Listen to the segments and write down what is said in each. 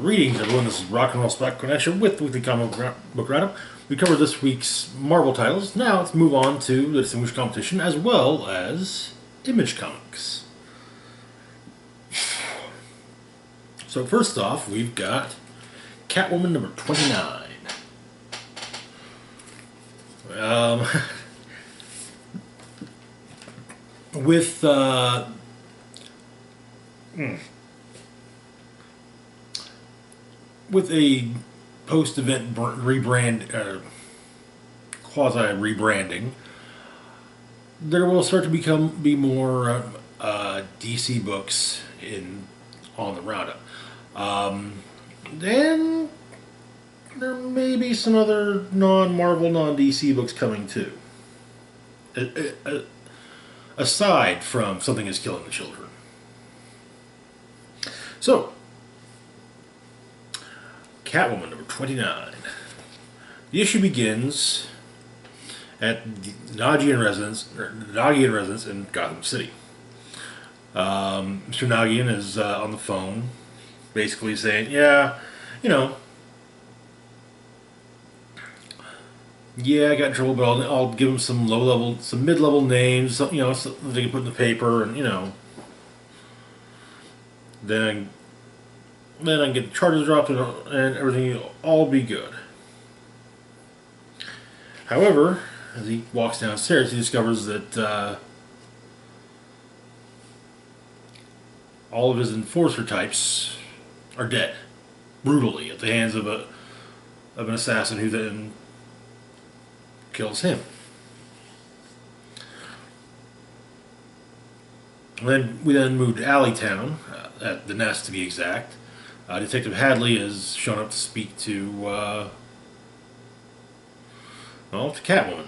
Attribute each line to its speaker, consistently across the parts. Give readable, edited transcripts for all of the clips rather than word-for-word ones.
Speaker 1: Greetings, everyone. This is Rock and Roll Spot Connection with Weekly Comic Book Roundup. We covered this week's Marvel titles. Now let's move on to the Distinguished Competition as well as Image Comics. So first off, we've got Catwoman number 29. With with a post-event quasi-rebranding, there will start to be more DC books on the roundup. Then there may be some other non-Marvel, non-DC books coming too. Aside from Something Is Killing the Children. So, Catwoman number 29. The issue begins at the Nagian residence in Gotham City. Mr. Nagian is on the phone, basically saying, yeah, I got in trouble, but I'll give him some mid-level names, so they can put in the paper, and then I can get the charges dropped and everything will all be good. However, as he walks downstairs, he discovers that all of his enforcer types are dead, brutally, at the hands of an assassin who then kills him. And we then moved to Alleytown, at the Nest to be exact. Detective Hadley has shown up to speak to Catwoman.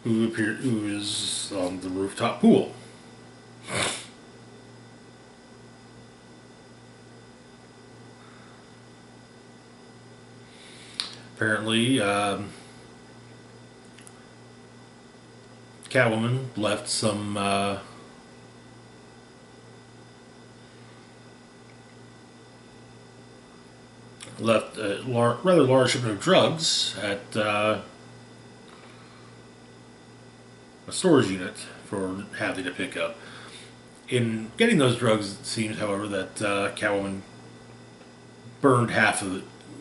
Speaker 1: Who is on the rooftop pool. Apparently, Catwoman left some rather large shipment of drugs at a storage unit for Hadley to pick up. In getting those drugs, it seems, however, that Catwoman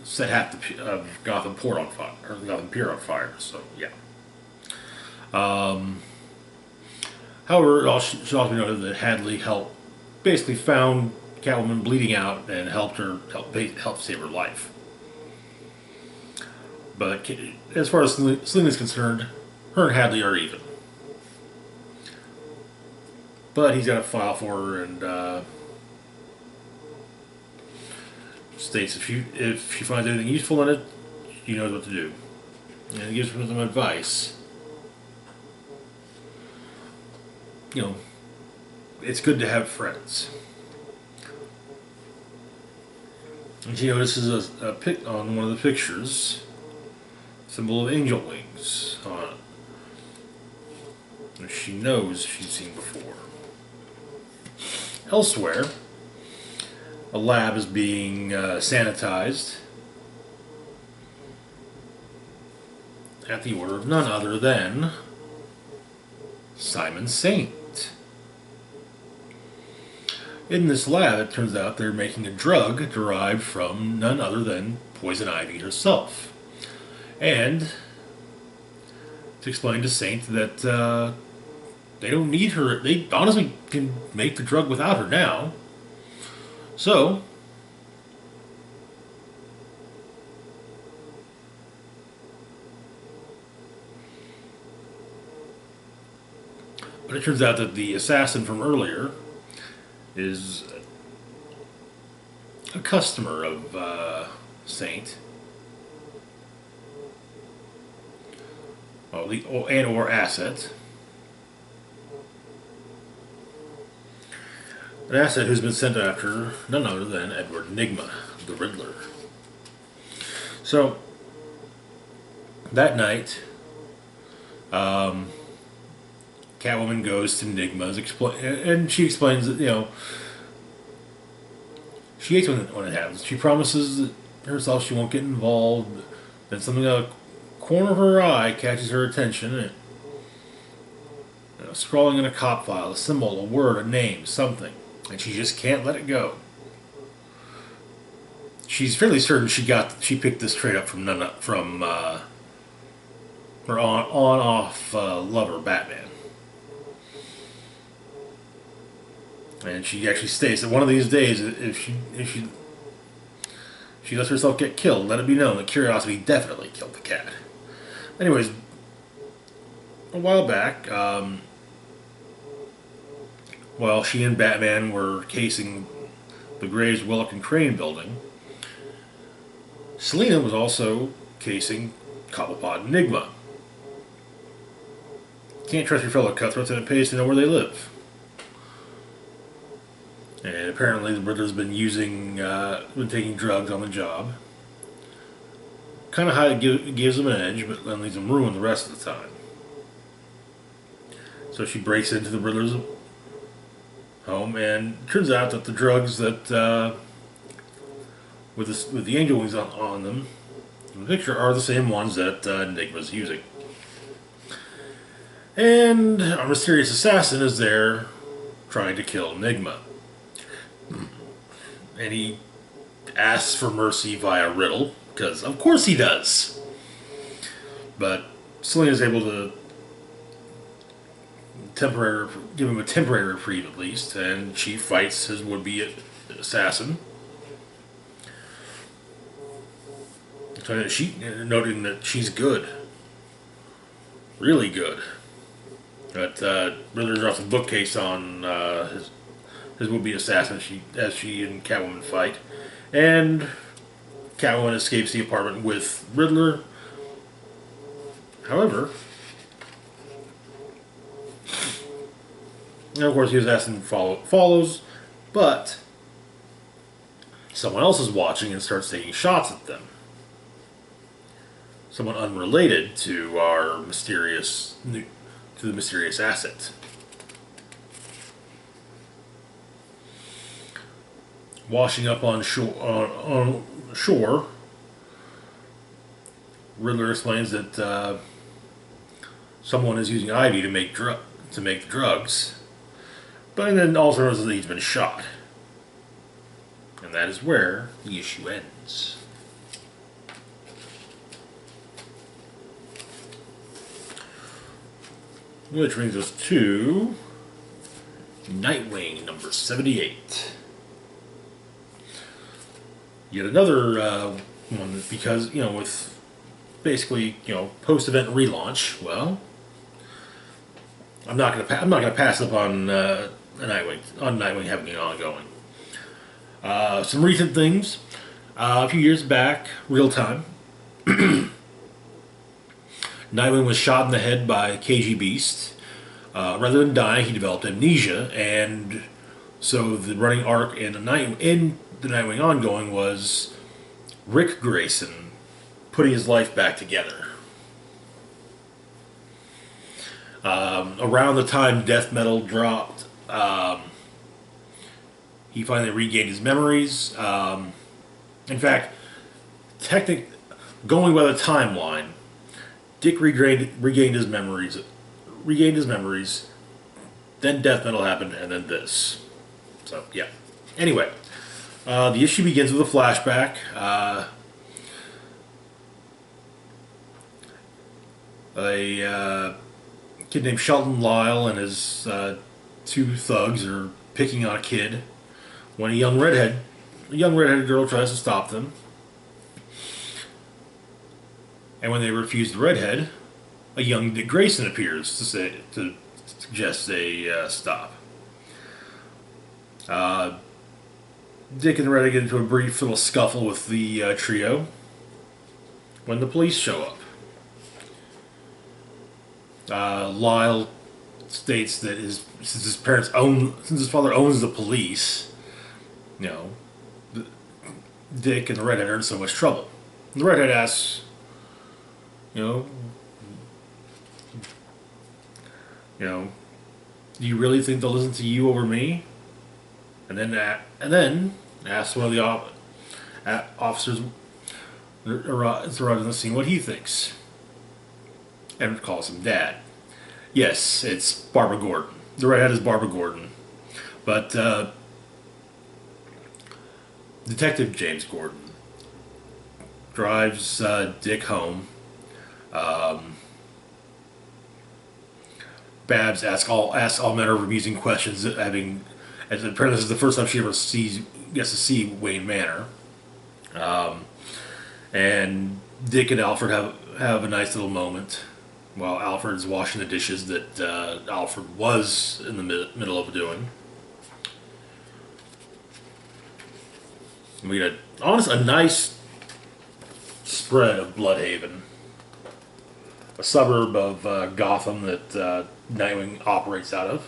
Speaker 1: set half of Gotham Port on fire, or Gotham Pier on fire. So yeah. However, it should also be noted that Hadley basically found Catwoman bleeding out and helped save her life. But as far as Selina is concerned, her and Hadley are even. But he's got a file for her and states if she finds anything useful in it, she knows what to do. And he gives her some advice. It's good to have friends. And she notices a pic on one of the pictures, symbol of angel wings on it, which she knows she's seen before. Elsewhere, a lab is being sanitized at the order of none other than Simon Saint. In this lab, it turns out they're making a drug derived from none other than Poison Ivy herself. And to explain to Saint that they don't need her, they honestly can make the drug without her now. So, but it turns out that the assassin from earlier is a customer of Saint, or asset. An asset who's been sent after none other than Edward Nygma, the Riddler. So, that night, Catwoman goes to and she explains that, she hates when it happens. She promises herself she won't get involved. Then something out of the corner of her eye catches her attention. And, scrawling in a cop file, a symbol, a word, a name, something. And she just can't let it go. She's fairly certain she picked this trade up from her on-off lover, Batman. And she actually states that one of these days, if she lets herself get killed, let it be known that curiosity definitely killed the cat. Anyways, a while back, while she and Batman were casing the Graves, Willock, and Crane building, Selina was also casing Cobblepot Enigma. Can't trust your fellow cutthroats, and it pays to know where they live. And apparently the brother's been taking drugs on the job. Kind of high gives them an edge, but then leaves them ruined the rest of the time. So she breaks into the brother's home, and it turns out that the drugs that with the angel wings on them in the picture are the same ones that Enigma's using. And our mysterious assassin is there trying to kill Enigma. And he asks for mercy via riddle, because of course he does. But Selina's able to give him a temporary reprieve at least, and she fights his would-be assassin. Noting that she's good. Really good. But Riddler's off the bookcase on his would-be assassin as she and Catwoman fight. And Catwoman escapes the apartment with Riddler. However, and of course the assassin follows, but someone else is watching and starts taking shots at them. Someone unrelated to the mysterious asset. Washing up on shore, Riddler explains that someone is using Ivy to make the drugs, but then also knows that he's been shot, and that is where the issue ends. Which brings us to Nightwing number 78. Yet another one, because, with basically, post-event relaunch, well, I'm not gonna pass up on Nightwing having an ongoing. Some recent things. A few years back, real time, Nightwing was shot in the head by KG Beast. Rather than dying, he developed amnesia, and so the running arc in the Nightwing ongoing was Rick Grayson putting his life back together. Around the time death metal dropped, he finally regained his memories. In fact, going by the timeline, Dick regained his memories. Then death metal happened, and then this. So yeah. Anyway, the issue begins with a flashback. A kid named Shelton Lyle and his two thugs are picking on a kid when a young redheaded girl tries to stop them. And when they refuse the redhead, a young Dick Grayson appears to suggest a stop. Dick and the redhead get into a brief little scuffle with the trio when the police show up. Lyle states that since his father owns the police, Dick and the redhead are in so much trouble. And the redhead asks, Do you really think they'll listen to you over me? And then asks one of the officers arrives on the scene what he thinks, and calls him Dad. Yes, it's Barbara Gordon. The redhead is Barbara Gordon, but Detective James Gordon drives Dick home. Um, Babs asks all manner of amusing questions, having as apparently this is the first time she ever gets to see Wayne Manor. Um, and Dick and Alfred have a nice little moment while Alfred's washing the dishes that Alfred was in the middle of doing. We get a nice spread of Bloodhaven, a suburb of Gotham that Nightwing operates out of.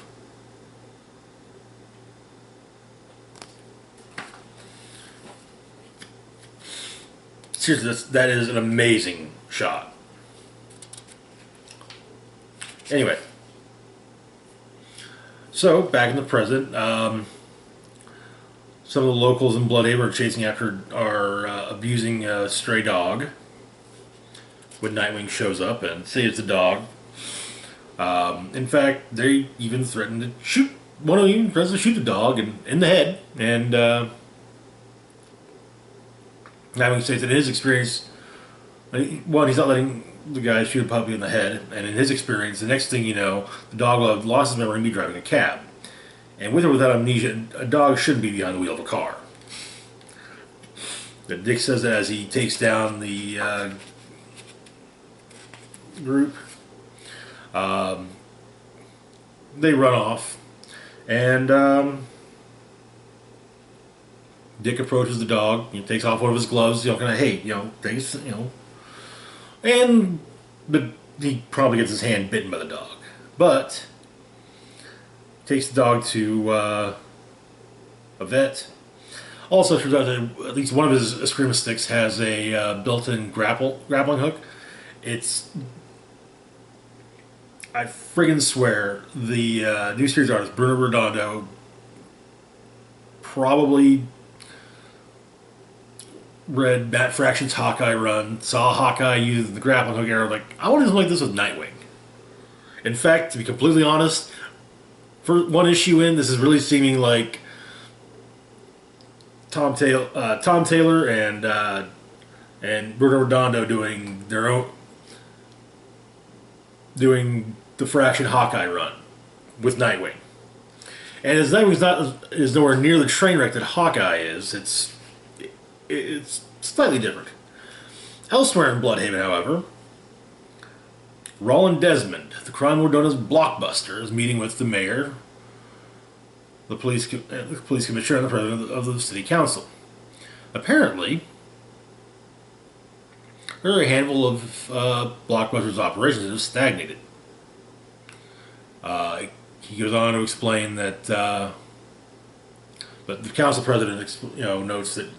Speaker 1: Seriously, that is an amazing shot. Anyway, so back in the present, some of the locals in Bloodhaven are chasing after, are abusing a stray dog. When Nightwing shows up and saves the dog. In fact, they even threaten to shoot. One of them even threatens to shoot the dog in the head. And Nightwing states that in his experience, one, he's not letting the guy shoot a puppy in the head. And in his experience, the next thing you know, the dog will have lost his memory and be driving a cab. And with or without amnesia, a dog shouldn't be behind the wheel of a car. But Dick says that as he takes down the group. They run off, and Dick approaches the dog. He takes off one of his gloves. Kind of, hey, thanks, but he probably gets his hand bitten by the dog. But takes the dog to a vet. Also, turns out that at least one of his Eskrima sticks has a built-in grappling hook. I friggin' swear the new series artist Bruno Redondo probably read Matt Fraction's Hawkeye run, saw Hawkeye use the grappling hook arrow, like, I want to do something like this with Nightwing. In fact, to be completely honest, for one issue in, this is really seeming like Tom Taylor and Bruno Redondo doing the Fraction Hawkeye run with Nightwing. And as Nightwing is nowhere near the train wreck that Hawkeye is, it's slightly different. Elsewhere in Bloodhaven, however, Roland Desmond, the crime lord known as Blockbuster, is meeting with the mayor, the police commissioner, and the president of the city council. Apparently, there are a handful of Blockbuster's operations that have stagnated. He goes on to explain that, but the council president, notes that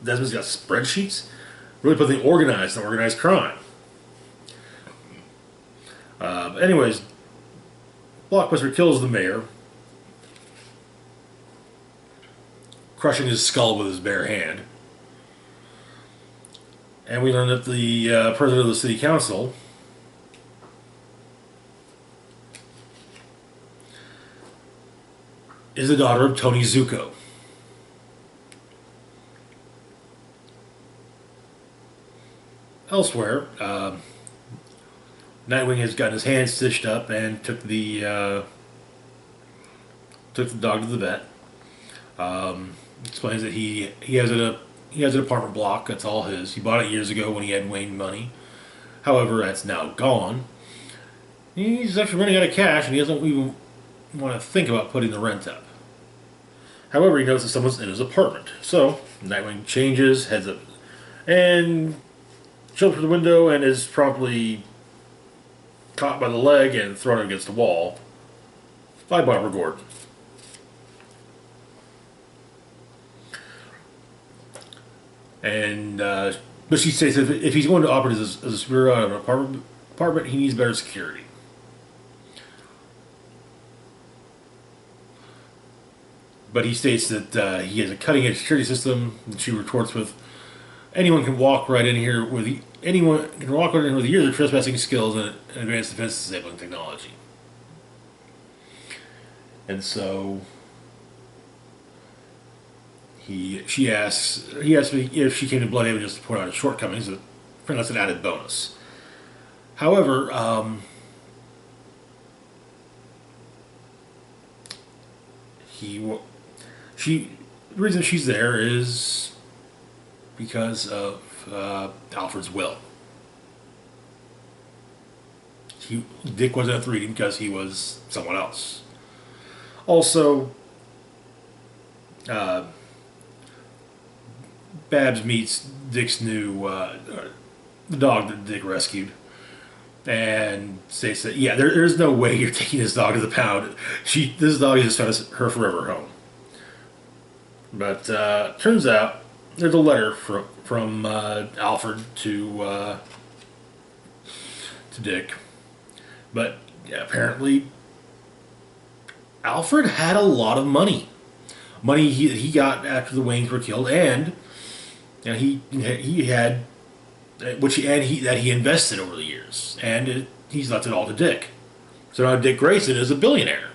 Speaker 1: Desmond's got spreadsheets, really putting organized crime. Anyways, Blockbuster kills the mayor, crushing his skull with his bare hand. And we learn that the president of the city council is the daughter of Tony Zuko. Elsewhere, Nightwing has gotten his hand stitched up and took the dog to the vet. Explains that he has an apartment block that's all his. He bought it years ago when he had Wayne money. However, that's now gone. He's actually running out of cash, and he doesn't even want to think about putting the rent up. However, he notices someone's in his apartment. So, Nightwing changes, heads up, and jumps through the window and is promptly caught by the leg and thrown against the wall by Barbara Gordon. And but she states that if he's going to operate as a superhero out of an apartment, he needs better security. But he states that he has a cutting-edge security system. And she retorts with, "Anyone can walk right in here with anyone can walk right in here with years of trespassing skills and advanced defense disabling technology." And so he asks me if she came to Bloodhaven just to point out his shortcomings. That's an added bonus. However, the reason she's there is because of Alfred's will. Dick wasn't at the reading because he was someone else. Also, Babs meets Dick's new the dog that Dick rescued, and states that there's no way you're taking this dog to the pound. This dog is just her forever home. But turns out there's a letter from Alfred to Dick, but apparently Alfred had a lot of money he got after the Waynes were killed, and he had that he invested over the years, and he's left it all to Dick. So now Dick Grayson is a billionaire.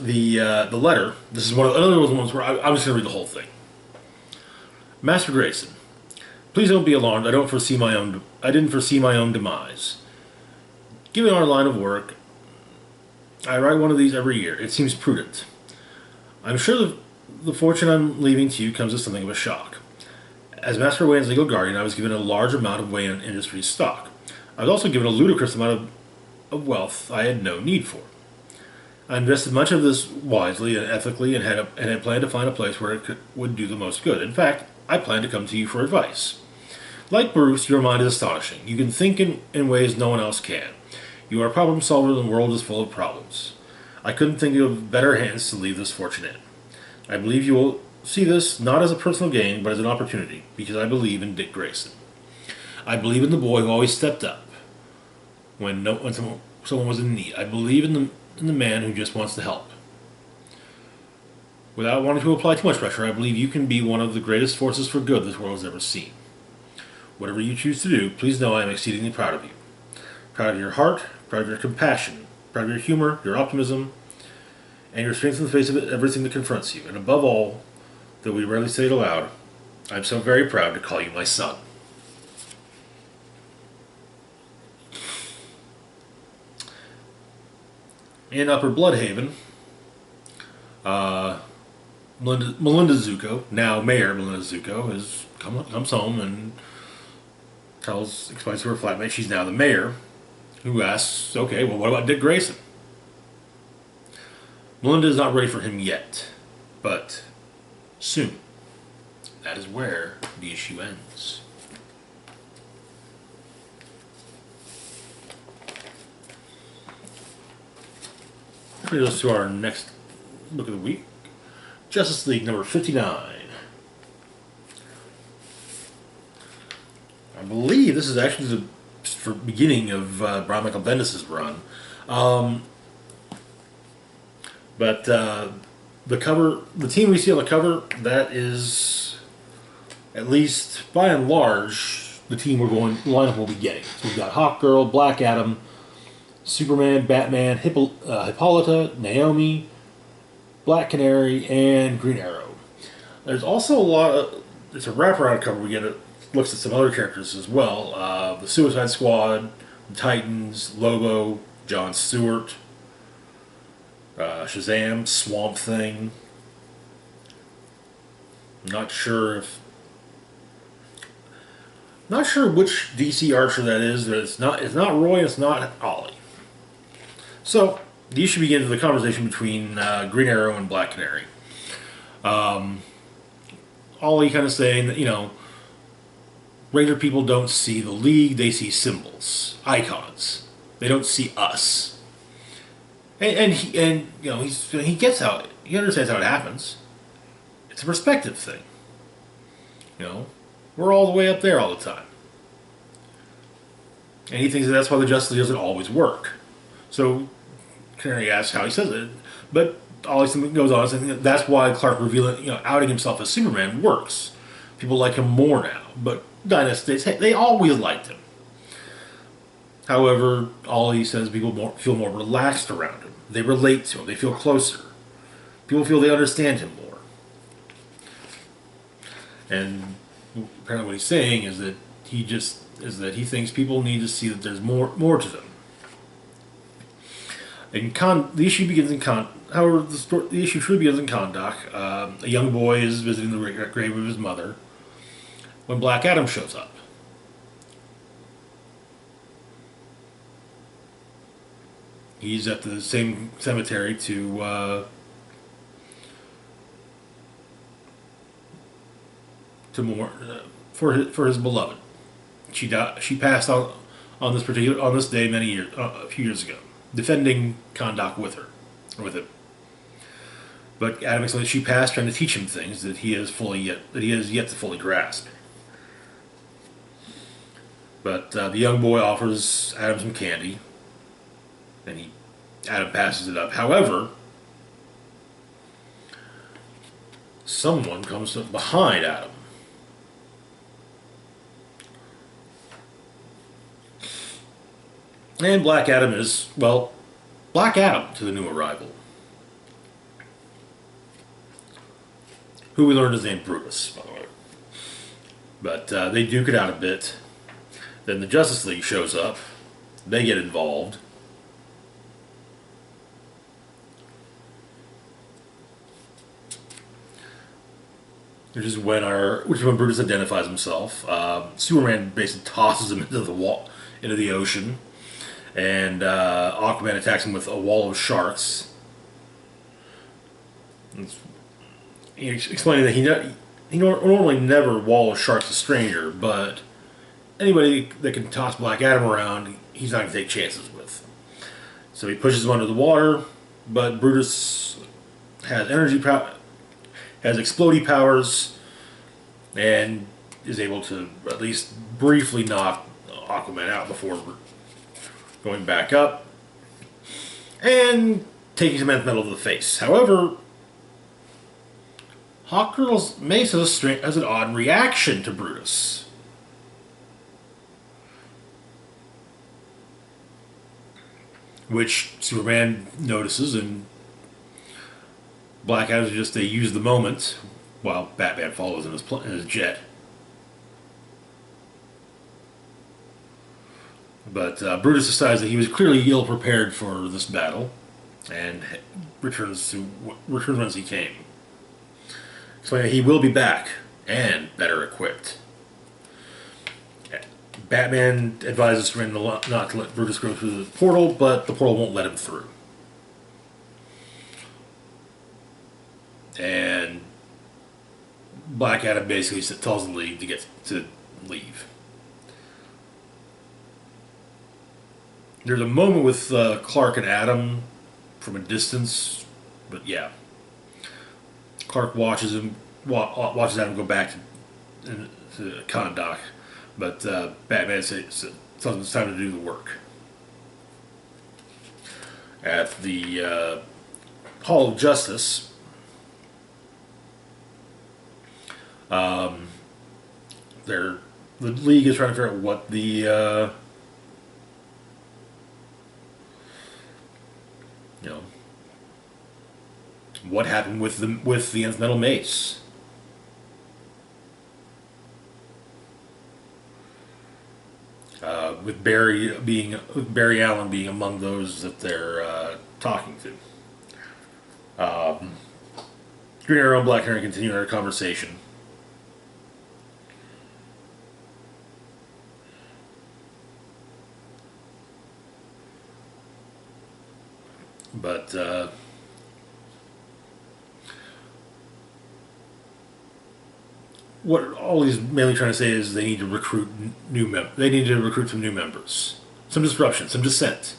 Speaker 1: The letter. This is another one of those ones where I'm just going to read the whole thing. Master Grayson, please don't be alarmed. I didn't foresee my own demise. Given our line of work, I write one of these every year. It seems prudent. I'm sure the fortune I'm leaving to you comes as something of a shock. As Master Wayne's legal guardian, I was given a large amount of Wayne Industries stock. I was also given a ludicrous amount of wealth I had no need for. I invested much of this wisely and ethically, and had planned to find a place where it would do the most good. In fact, I planned to come to you for advice. Like Bruce, your mind is astonishing. You can think in ways no one else can. You are a problem solver, and the world is full of problems. I couldn't think of better hands to leave this fortune in. I believe you will see this not as a personal gain, but as an opportunity, because I believe in Dick Grayson. I believe in the boy who always stepped up when someone was in need. I believe in the man who just wants to help. Without wanting to apply too much pressure, I believe you can be one of the greatest forces for good this world has ever seen. Whatever you choose to do, please know I am exceedingly proud of you. Proud of your heart, proud of your compassion, proud of your humor, your optimism, and your strength in the face of everything that confronts you. And above all, though we rarely say it aloud, I'm so very proud to call you my son. In Upper Bloodhaven, Melinda Zuko, now Mayor Melinda Zuko, comes home and explains to her flatmate she's now the mayor, who asks, okay, well, what about Dick Grayson? Melinda is not ready for him yet, but soon. That is where the issue ends. Brings us to our next book of the week, Justice League number 59. I believe this is actually the beginning of Brian Michael Bendis' run. But the team we see on the cover, that is, at least by and large, the team lineup we'll be getting. So we've got Hawkgirl, Black Adam, Superman, Batman, Hippolyta, Naomi, Black Canary, and Green Arrow. There's also it's a wraparound cover. We get looks at some other characters as well. The Suicide Squad, the Titans, Lobo, Jon Stewart, Shazam, Swamp Thing. Not sure which DC Archer that is. But it's not Roy. It's not Ollie. So the issue begins with a conversation between Green Arrow and Black Canary. Ollie kind of saying that regular people don't see the League; they see symbols, icons. They don't see us. And he gets he understands how it happens. It's a perspective thing. We're all the way up there all the time, and he thinks that's why the Justice League doesn't always work. So Canary asks how he says it, but all he goes on saying that's why Clark revealing, outing himself as Superman works. People like him more now, but Dynasty, they always liked him. However, all he says, people feel more relaxed around him. They relate to him. They feel closer. People feel they understand him more. And apparently, what he's saying is that he thinks people need to see that there's more to them. The issue begins in However, the issue truly begins in Kahndaq. A young boy is visiting the grave of his mother when Black Adam shows up. He's at the same cemetery to mourn for his beloved. She passed on this day a few years ago, defending Kahndaq with him. But Adam explains she passed trying to teach him things that he has yet to fully grasp. But the young boy offers Adam some candy, and Adam passes it up. However, someone comes up behind Adam. And Black Adam is, Black Adam to the new arrival, who we learned is named Brutus, by the way. But they duke it out a bit. Then the Justice League shows up. They get involved. Which is when Brutus identifies himself. Superman basically tosses him into the ocean, and Aquaman attacks him with a wall of sharks. Explaining that he normally never wall of sharks a stranger, but anybody that can toss Black Adam around, he's not going to take chances with. So he pushes him under the water, but Brutus has has explodey powers, and is able to at least briefly knock Aquaman out before going back up and taking some nth metal to the face. However, Hawkgirl's mace has an odd reaction to Brutus. Which Superman notices, and Black Adam they use the moment while Batman follows in his jet. But Brutus decides that he was clearly ill prepared for this battle, and returns as he came. So he will be back and better equipped. Batman advises Superman not to let Brutus go through the portal, but the portal won't let him through. And Black Adam basically tells the League to leave. There's a moment with Clark and Adam from a distance, but yeah, Clark watches Adam go back to Kahndaq, but Batman tells him it's time to do the work. At the Hall of Justice, the League is trying to figure out what what happened with the nth metal mace. With Barry Allen being among those that they're talking to. Green Arrow and Black Arrow continue our conversation. But what all he's mainly trying to say is they need to recruit some new members, some disruption, some dissent,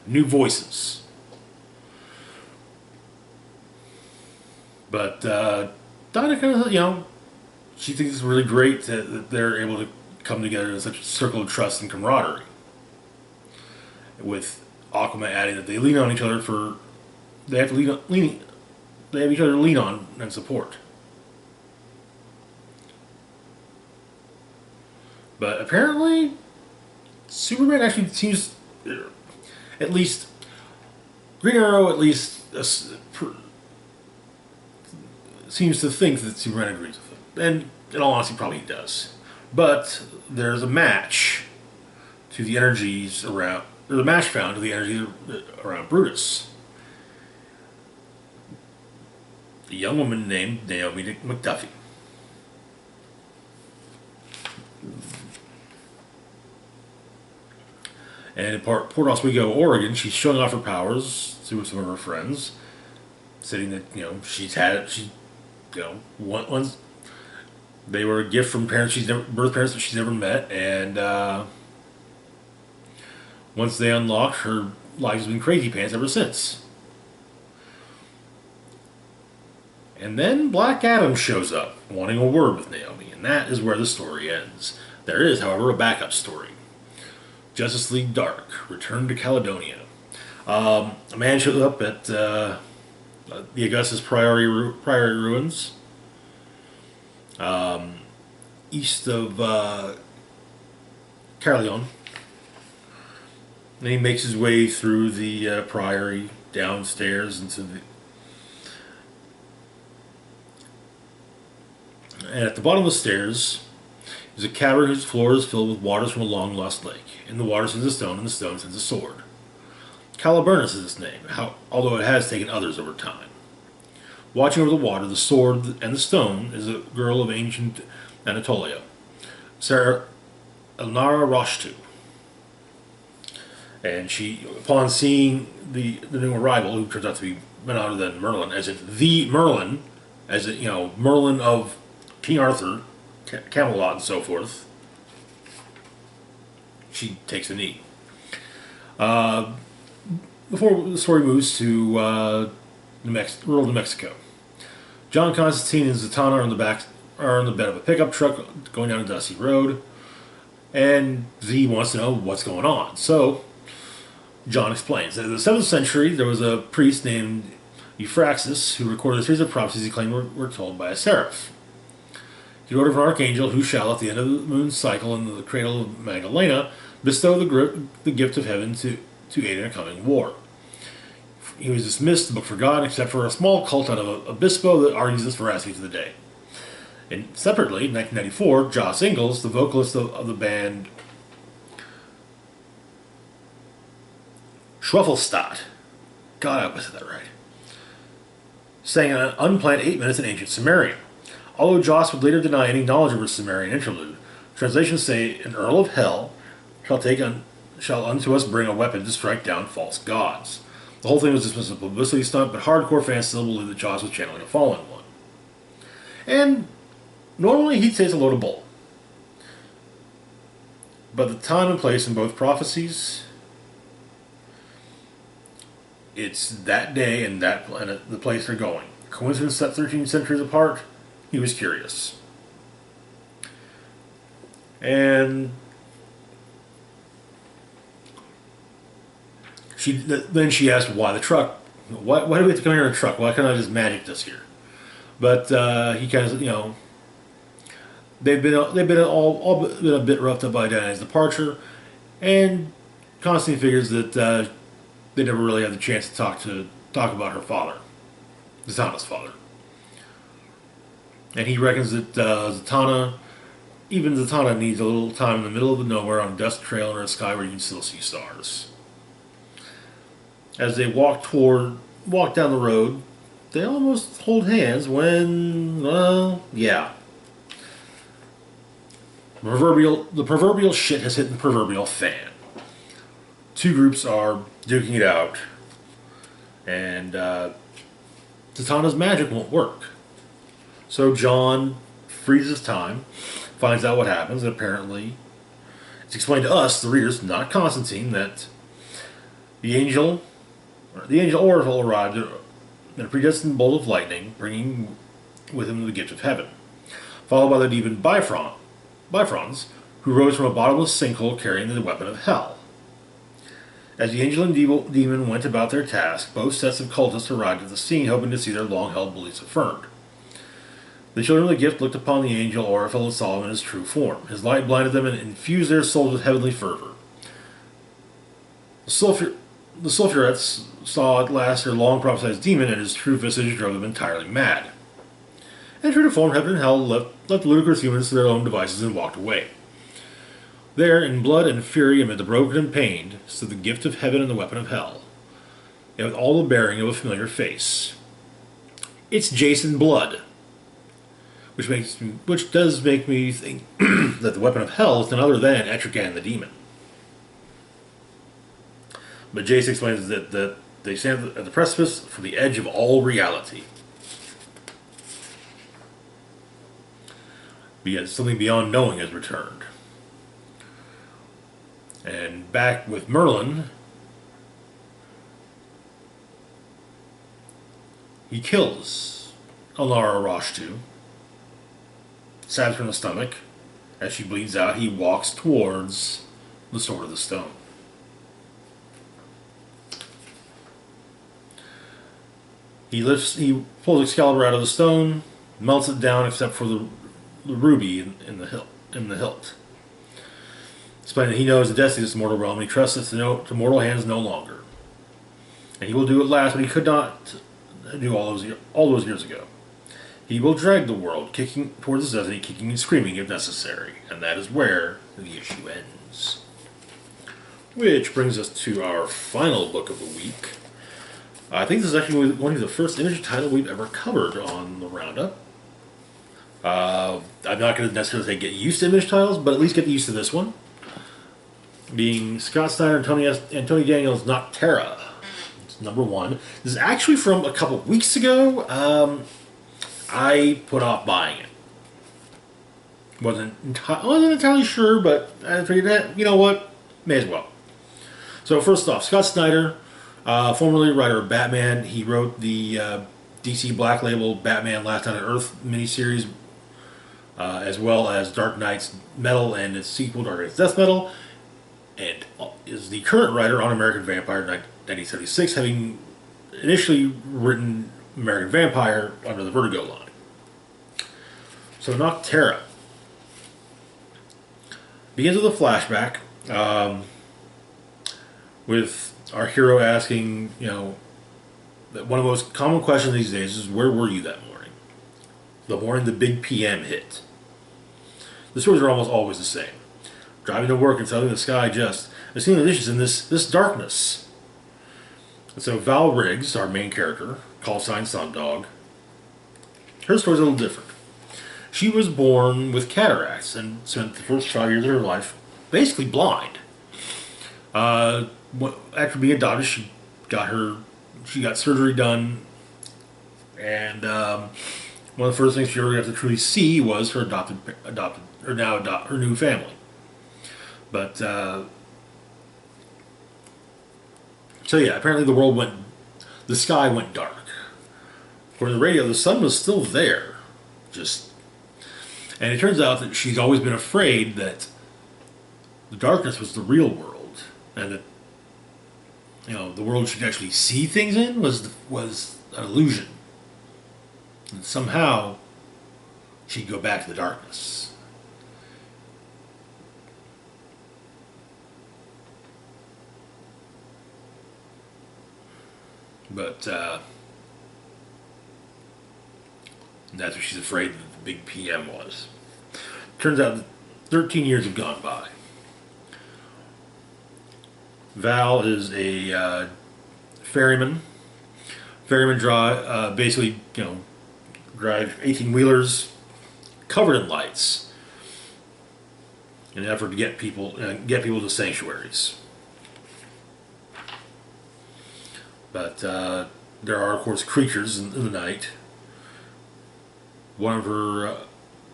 Speaker 1: new voices. But Donna kind of, she thinks it's really great that they're able to come together in such a circle of trust and camaraderie. With Aquaman adding that they lean on each other for they have to they have each other to lean on and support. But apparently, Superman actually seems, at least Green Arrow, at least seems to think that Superman agrees with him, and in all honesty, probably he does. But there's a match to the energies around. There's a match found to the energy around Brutus. A young woman named Naomi McDuffie. And in Port Oswego, Oregon, she's showing off her powers to some of her friends, saying that she's had it. Once they were a gift from birth parents that she's never met, and once they unlocked, her life has been crazy pants ever since. And then Black Adam shows up, wanting a word with Naomi, and that is where the story ends. There is, however, a backup story. Justice League Dark, Return to Caledonia. A man shows up at the Augustus Priory ruins, east of Carleon. And he makes his way through the Priory, downstairs into the... And at the bottom of the stairs is a cavern whose floor is filled with waters from a long-lost lake. In the water sends a stone, and the stone sends a sword. Caliburnus is its name, although it has taken others over time. Watching over the water, the sword, and the stone is a girl of ancient Anatolia, Sarah Elnara Roshtu. And she, upon seeing the new arrival, who turns out to be none other than Merlin, as in the Merlin, as in, Merlin of King Arthur, Camelot, and so forth, she takes a knee. Before the story moves to rural New Mexico, John Constantine and Zatanna are in the bed of a pickup truck going down a dusty road, and Z wants to know what's going on. So John explains that in the 7th century there was a priest named Euphraxis who recorded a series of prophecies he claimed were told by a seraph. He wrote of an archangel who shall, at the end of the moon's cycle in the cradle of Magdalena, bestow the gift of heaven to aid in a coming war. He was dismissed, the book forgotten, except for a small cult out of Obispo that argues this veracity to the day. And separately, in 1994, Joss Ingalls, the vocalist of the band Schweffelstadt, God, I hope I said that right, sang an unplanned 8 minutes in ancient Sumerian. Although Joss would later deny any knowledge of her Sumerian interlude, translations say, "An Earl of Hell shall unto us bring a weapon to strike down false gods." The whole thing was dismissed as a publicity stunt, but hardcore fans still believe that Joss was channeling a fallen one. And normally he'd say it's a load of bull. But the time and place in both prophecies, it's that day and the place they're going. Coincidence that 13 centuries apart? He was curious. And then she asked, why the truck? Why do we have to come here in a truck? Why can't I just magic this here? But he kind of, they've been all been a bit roughed up by Diana's departure, and Constantine figures that they never really had the chance to talk about her father, Zatanna's father. And he reckons that even Zatanna needs a little time in the middle of the nowhere on a dust trail or a sky where you can still see stars. As they walk down the road, they almost hold hands when, well, yeah. The proverbial shit has hit the proverbial fan. Two groups are duking it out, and Zatanna's magic won't work. So John freezes time, finds out what happens, and apparently it's explained to us, the readers, not Constantine, that the angel oracle arrived in a predestined bolt of lightning, bringing with him the gift of heaven, followed by the demon Bifrons, who rose from a bottomless sinkhole carrying the weapon of hell. As the angel and demon went about their task, both sets of cultists arrived at the scene, hoping to see their long-held beliefs affirmed. The children of the gift looked upon the angel Oriphel and saw him in his true form. His light blinded them and infused their souls with heavenly fervor. The sulfurettes saw at last their long prophesied demon, and his true visage drove them entirely mad. And true to form, heaven and hell left the ludicrous humans to their own devices and walked away. There, in blood and fury, amid the broken and pained, stood the gift of heaven and the weapon of hell, and with all the bearing of a familiar face. It's Jason Blood, which does make me think that the weapon of hell is none other than Etrigan the demon. But Jason explains that they stand at the precipice from the edge of all reality. Because something beyond knowing has returned. And back with Merlin, he kills Alara Roshtu, stabs her in the stomach. As she bleeds out, he walks towards the Sword of the Stone. He pulls Excalibur out of the stone, melts it down except for the ruby in the hilt. Explaining that he knows the destiny of this mortal realm, and he trusts it to mortal hands no longer. And he will do it last, but he could not do all those years ago. He will drag the world, kicking towards his destiny, kicking and screaming if necessary. And that is where the issue ends. Which brings us to our final book of the week. I think this is actually going to be the first Image title we've ever covered on the Roundup. I'm not going to necessarily say get used to Image titles, but at least get used to this one. Being Scott Snyder and Tony Daniels' Nocterra. It's number 1. This is actually from a couple weeks ago. I put off buying it. Wasn't entirely sure, but I figured, you know what? May as well. So first off, Scott Snyder, formerly writer of Batman. He wrote the DC Black Label Batman Last on Earth miniseries, as well as Dark Knight's Metal and its sequel, Dark Knight's Death Metal, and is the current writer on American Vampire 1976, having initially written American Vampire under the Vertigo line. So Nocterra begins with a flashback with our hero asking, that one of the most common questions these days is, where were you that morning? The morning the big PM hit. The stories are almost always the same. Driving to work and suddenly the sky just, I've seen conditions in this darkness. And so Val Riggs, our main character, call sign Sundog, her story's a little different. She was born with cataracts and spent the first 5 years of her life basically blind. After being adopted, she got surgery done, and one of the first things she ever got to truly see was her her new family. But so yeah, apparently the sky went dark. For the radio, the sun was still there, and it turns out that she's always been afraid that the darkness was the real world, and that the world she could actually see things in was an illusion, and somehow she'd go back to the darkness. But that's what she's afraid that the big PM was. Turns out that 13 years have gone by. Val is a ferryman. Ferrymen basically, drive 18-wheelers covered in lights in an effort to get people to sanctuaries. But there are, of course, creatures in the night. One of her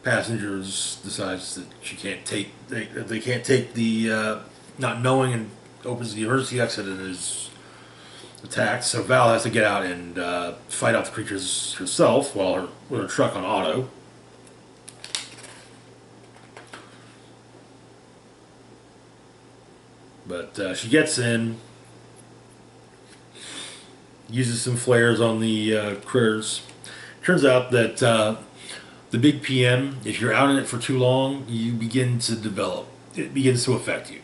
Speaker 1: passengers decides that they can't take the not knowing, and opens the emergency exit and is attacked. So Val has to get out and fight off the creatures herself with her truck on auto. But she gets in, uses some flares on the critters. Turns out that the big PM, if you're out in it for too long, you begin to develop. It begins to affect you.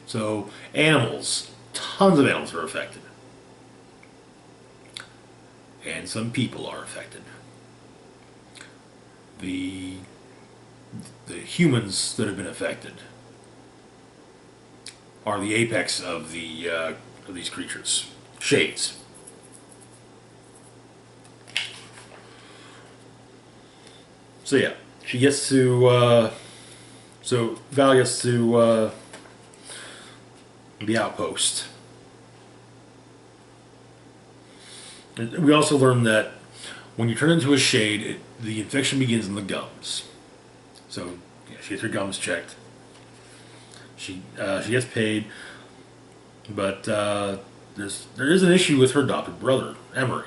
Speaker 1: So animals, tons of animals are affected. And some people are affected. The humans that have been affected are the apex of these creatures. Shades. So yeah, she gets to. So Val gets to the outpost. And we also learn that when you turn into a shade, the infection begins in the gums. So yeah, she gets her gums checked. She gets paid, but there is an issue with her adopted brother, Emery.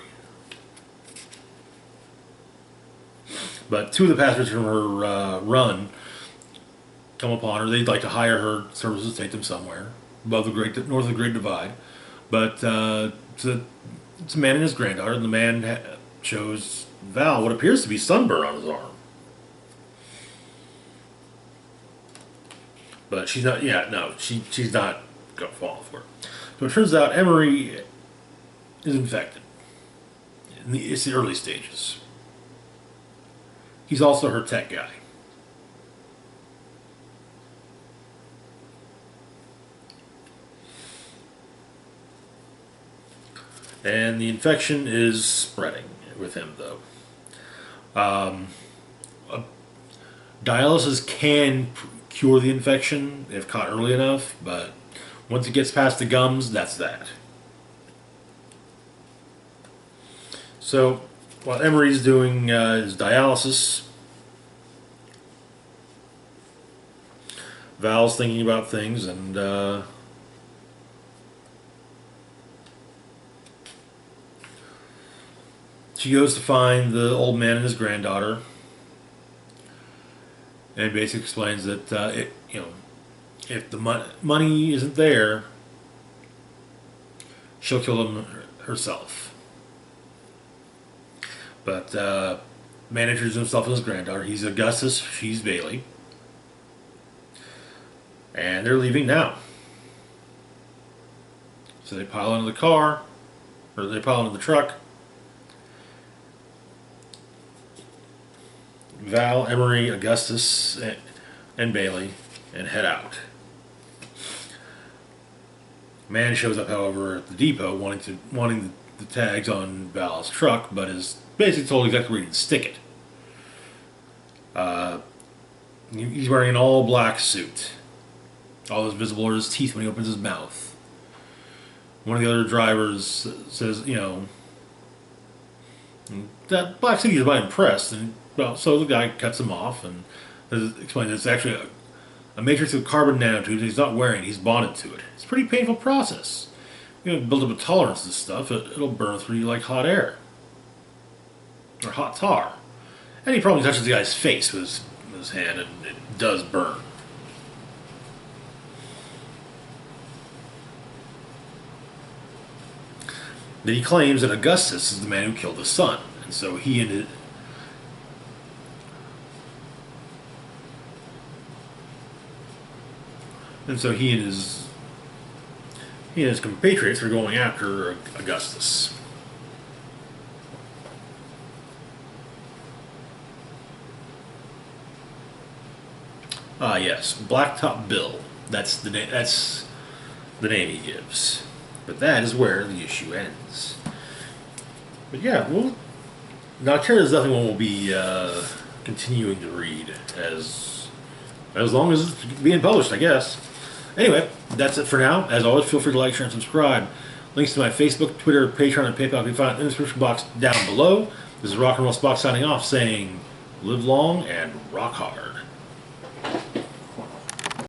Speaker 1: But two of the passengers from her run come upon her. They'd like to hire her services, take them somewhere above north of the Great Divide. But it's a man and his granddaughter, and the man shows Val what appears to be sunburn on his arm. But she's not. Yeah, no, she's not gonna fall for it. So it turns out Emery is infected. It's the early stages. He's also her tech guy. And the infection is spreading with him, though. Dialysis can cure the infection if caught early enough, but once it gets past the gums, that's that. So, while Emery's doing his dialysis, Val's thinking about things, and she goes to find the old man and his granddaughter, and basically explains that if the money isn't there, she'll kill him herself. But manages himself and his granddaughter. He's Augustus, she's Bailey, and they're leaving now. So they pile into the car, or they pile into the truck. Val, Emery, Augustus, and Bailey, and head out. Man shows up, however, at the depot wanting the tags on Val's truck, but is basically told exactly where he can stick it. He's wearing an all-black suit. All that's visible are his teeth when he opens his mouth. One of the other drivers says, that black suit is not impressed, and well, so the guy cuts him off and explains it's actually a matrix of carbon nanotubes he's not wearing, he's bonded to it. It's a pretty painful process. Build up a tolerance to this stuff, it'll burn through you like hot air. Or hot tar. And he probably touches the guy's face with his hand, and it does burn. Then he claims that Augustus is the man who killed his son, and so he and his compatriots are going after Augustus. Ah, yes, Blacktop Bill. That's the name. That's the name he gives. But that is where the issue ends. But yeah, Nocterra is definitely one we'll be continuing to read as long as it's being published, I guess. Anyway, that's it for now. As always, feel free to like, share, and subscribe. Links to my Facebook, Twitter, Patreon, and PayPal can be found in the description box down below. This is Rock and Roll Spock signing off, saying, live long and rock hard.